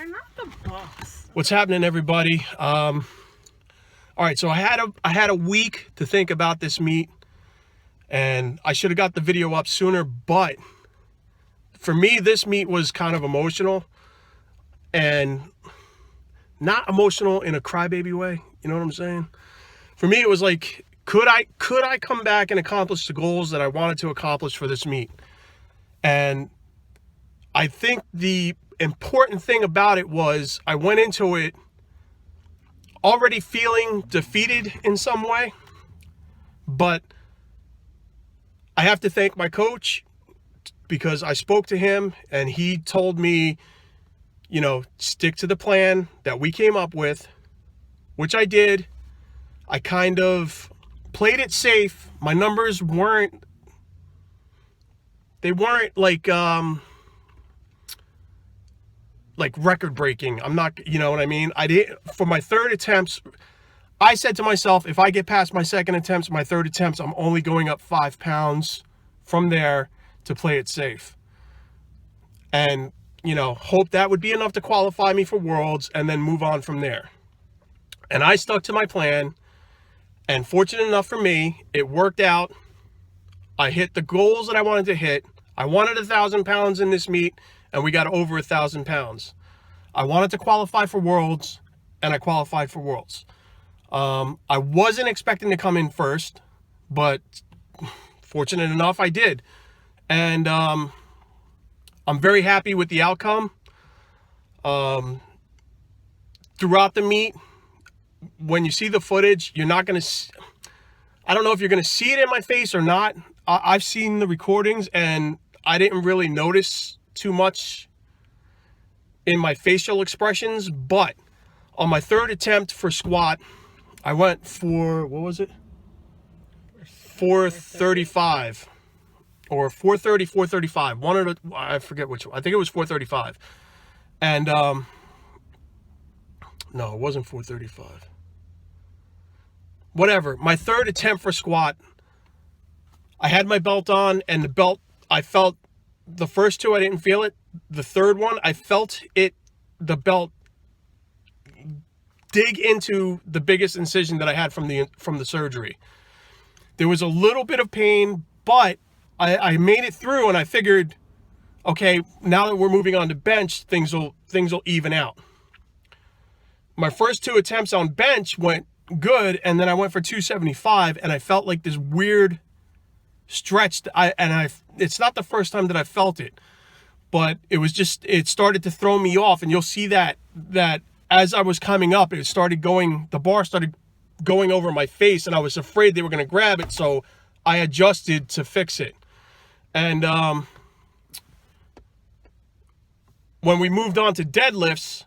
They're not the box. What's happening, everybody? All right, so I had a week to think about this meet, and I should have got the video up sooner, but for me, this meet was kind of emotional, and not emotional in a crybaby way. You know what I'm saying? For me, it was like, could I come back and accomplish the goals that I wanted to accomplish for this meet? And I think the important thing about it was I went into it already feeling defeated in some way, but I have to thank my coach because I spoke to him and he told me, you know, stick to the plan that we came up with, which I did. I kind of played it safe. My numbers weren't like record breaking. I'm not, you know what I mean? I did, for my third attempts, I said to myself, if I get past my second attempts, my third attempts, I'm only going up 5 pounds from there to play it safe. And, you know, hope that would be enough to qualify me for Worlds and then move on from there. And I stuck to my plan, and fortunate enough for me, it worked out. I hit the goals that I wanted to hit. I wanted 1,000 pounds in this meet, and we got over 1,000 pounds. I wanted to qualify for Worlds, and I qualified for Worlds. I wasn't expecting to come in first, but fortunate enough, I did. And I'm very happy with the outcome. Throughout the meet, when you see the footage, you're not going to... I don't know if you're going to see it in my face or not. I've seen the recordings, and I didn't really notice too much in my facial expressions, but on my third attempt for squat, I went for, what was it? 435 or 430, 435. One of the, I forget which one. I think it was 435. And no, it wasn't 435. Whatever. My third attempt for squat, I had my belt on, and the belt, I felt the first two, I didn't feel it. The third one, I felt it, the belt dig into the biggest incision that I had from the surgery. There was a little bit of pain, but I made it through, and I figured, okay, now that we're moving on to bench, things will even out. My first two attempts on bench went good, and then I went for 275, and I felt like this weird stretch. It's not the first time that I felt it, but it was just, it started to throw me off, and you'll see that as I was coming up, it started going, the bar started going over my face, and I was afraid they were going to grab it, so I adjusted to fix it. And when we moved on to deadlifts,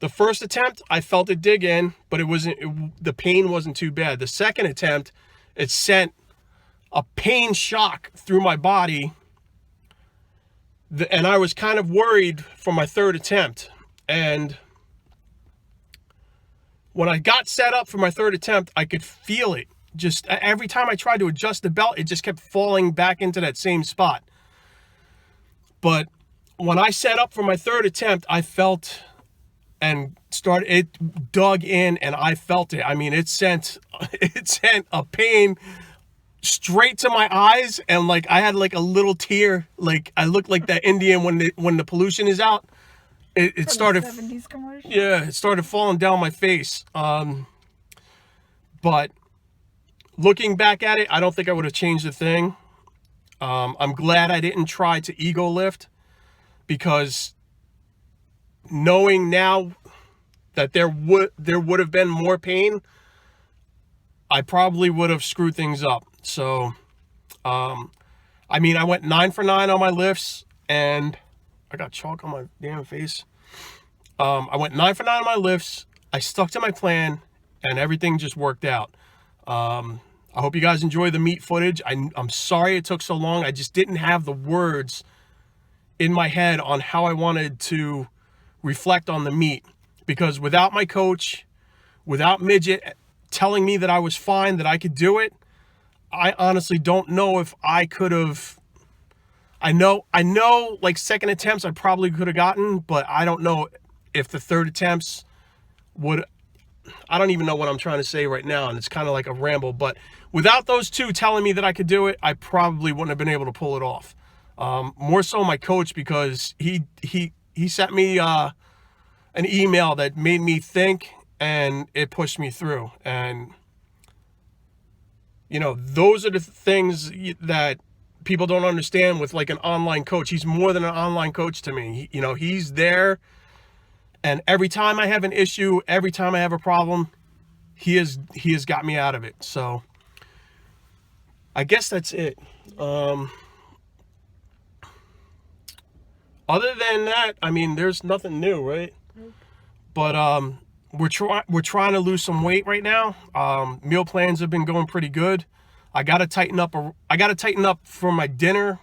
the first attempt, I felt it dig in, but the pain wasn't too bad. The second attempt, it sent a pain shock through my body, and I was kind of worried for my third attempt. And when I got set up for my third attempt, I could feel it. Just every time I tried to adjust the belt, it just kept falling back into that same spot. But when I set up for my third attempt, I felt and started, it dug in, and I felt it. I mean, it sent a pain straight to my eyes, and like I had like a little tear, like I looked like that Indian when the pollution is out. It started, 70s commercial. Yeah, it started falling down my face. But looking back at it, I don't think I would have changed a thing. I'm glad I didn't try to ego lift, because knowing now that there would have been more pain, I probably would have screwed things up. So, I mean, I went 9 for 9 on my lifts, and I got chalk on my damn face. I went 9 for 9 on my lifts. I stuck to my plan, and everything just worked out. I hope you guys enjoy the meet footage. I'm sorry it took so long. I just didn't have the words in my head on how I wanted to reflect on the meet, because without my coach, without Midget telling me that I was fine, that I could do it, I honestly don't know if I could have I know, like second attempts I probably could have gotten, but I don't know if the third attempts would. I don't even know what I'm trying to say right now, and it's kind of like a ramble, but without those two telling me that I could do it, I probably wouldn't have been able to pull it off. More so my coach, because he sent me an email that made me think, and it pushed me through. And you know, those are the things that people don't understand with like an online coach. He's more than an online coach to me. You know, he's there. And every time I have an issue, every time I have a problem, he has got me out of it. So I guess that's it. Other than that, I mean, there's nothing new, right? Nope. But we're trying to lose some weight right now. Meal plans have been going pretty good. I gotta tighten up for my dinner.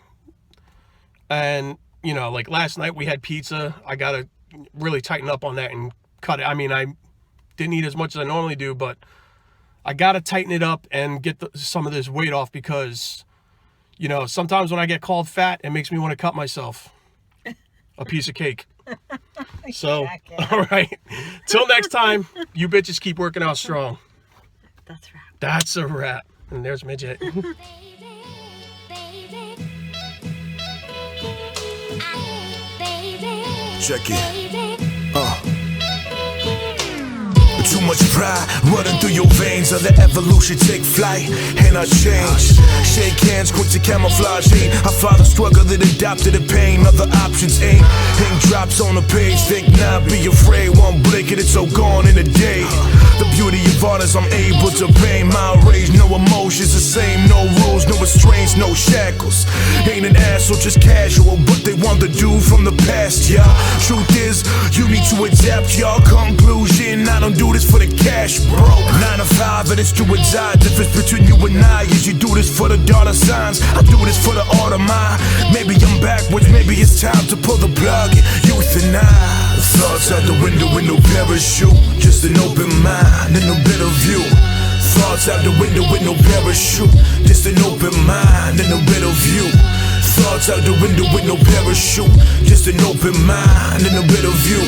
And you know, like last night we had pizza. I gotta really tighten up on that and cut it. I mean, I didn't eat as much as I normally do, but I gotta tighten it up and get some of this weight off, because you know, sometimes when I get called fat, it makes me want to cut myself a piece of cake. So all right, till next time, you bitches keep working out strong. That's a wrap. And there's Midget. Check it. Too much pride running through your veins. Other evolution take flight, and I change. Shake hands, quick to camouflage. I follow struggle that adapted to pain. Other options ain't. Ink drops on the page. Think not, be afraid. One blink and it's all gone in a day. The beauty of art is I'm able to paint my rage. No emotions the same, no rules, no restraints, no shackles. Ain't an asshole, just casual, but they want the dude from the past, y'all. Truth is, you need to adapt, y'all. Conclusion, I don't do this for the cash, bro. 9 to 5 and it's do or die. Difference between you and I is you do this for the dollar signs. I do this for the art of mine. Maybe I'm backwards, maybe it's time to pull the plug. Euthanize. Thoughts out the window with no parachute. Just an open mind and a better view. Thoughts out the window with no parachute. Just an open mind and a better view. Thoughts out the window with no parachute. Just an open mind and a better view.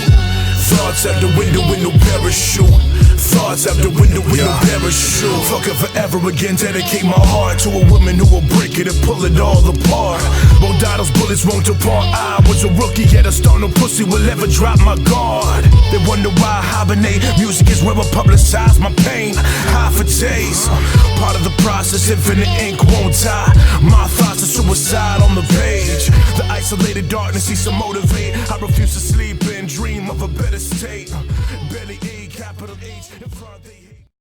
Thoughts out the window with no parachute. Thoughts out the window with no parachute. Fuck it forever again, dedicate my heart to a woman who will break it and pull it all apart. Moldado's bullets won't depart. I was a rookie, yet a stone no pussy will ever drop my guard. They wonder why I hibernate. Music is where I publicize my pain. High for taste, part of the process, infinite ink won't die. My thoughts are suicide on the page. The isolated darkness needs to motivate. I refuse to sleep and dream of a better state. Barely E, capital H, in front they hate.